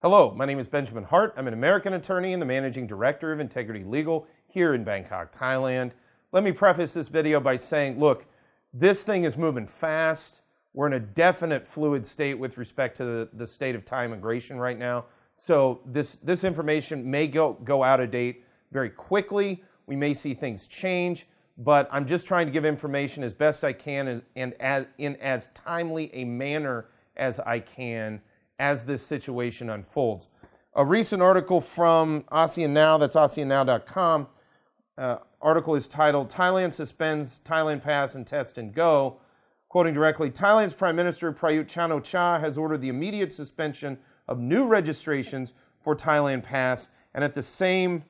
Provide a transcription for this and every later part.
Hello, my name is Benjamin Hart. I'm an American attorney and the Managing Director of Integrity Legal here in Bangkok, Thailand. Let me preface this video by saying, look, this thing is moving fast. We're in a definite fluid state with respect to the state of Thai immigration right now. So this information may go out of date very quickly. We may see things change, but I'm just trying to give information as best I can and in as timely a manner as I can as this situation unfolds. A recent article from ASEAN Now, that's ASEANnow.com, article is titled, Thailand Suspends Thailand Pass and Test and Go. Quoting directly, Thailand's Prime Minister Prayut Chan-o-cha has ordered the immediate suspension of new registrations for Thailand Pass and at the same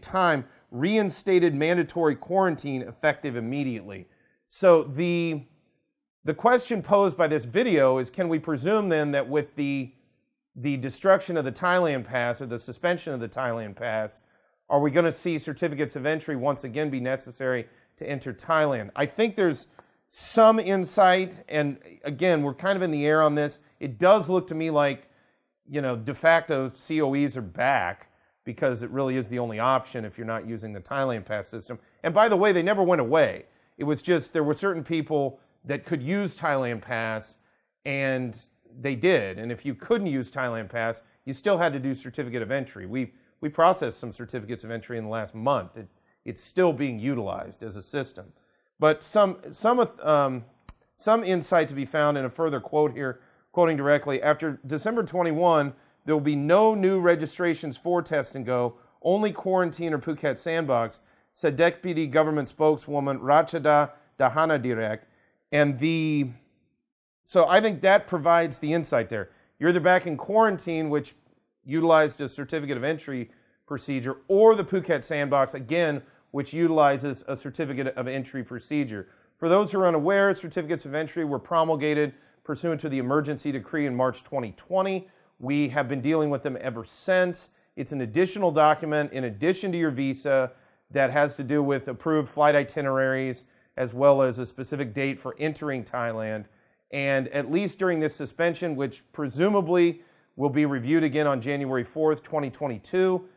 time, reinstated mandatory quarantine effective immediately. So the question posed by this video is, can we presume then that with the destruction of the Thailand Pass or the suspension of the Thailand Pass, are we going to see certificates of entry once again be necessary to enter Thailand? I think there's some insight, and again, we're kind of in the air on this. It does look to me like, de facto COEs are back because it really is the only option if you're not using the Thailand Pass system. And by the way, they never went away. It was just there were certain people that could use Thailand Pass, and they did. And if you couldn't use Thailand Pass, you still had to do certificate of entry. We processed some certificates of entry in the last month. It's still being utilized as a system. But some insight to be found in a further quote here, quoting directly, after December 21, there will be no new registrations for Test and Go, only quarantine or Phuket Sandbox, said Deputy Government Spokeswoman Rachada Dahanadirek. And so I think that provides the insight there. You're either back in quarantine, which utilized a certificate of entry procedure, or the Phuket Sandbox, again, which utilizes a certificate of entry procedure. For those who are unaware, certificates of entry were promulgated pursuant to the emergency decree in March 2020. We have been dealing with them ever since. It's an additional document in addition to your visa that has to do with approved flight itineraries, as well as a specific date for entering Thailand. And at least during this suspension, which presumably will be reviewed again on January 4th, 2022,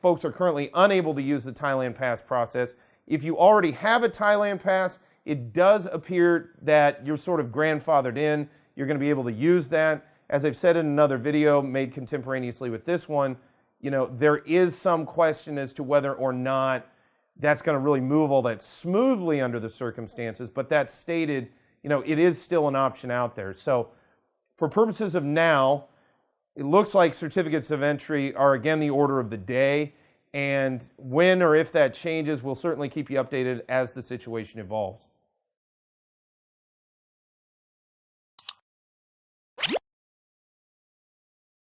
folks are currently unable to use the Thailand Pass process. If you already have a Thailand Pass, it does appear that you're sort of grandfathered in. You're going to be able to use that. As I've said in another video made contemporaneously with this one, there is some question as to whether or not that's going to really move all that smoothly under the circumstances, but that stated, it is still an option out there. So for purposes of now, it looks like certificates of entry are again the order of the day, and when or if that changes, we'll certainly keep you updated as the situation evolves.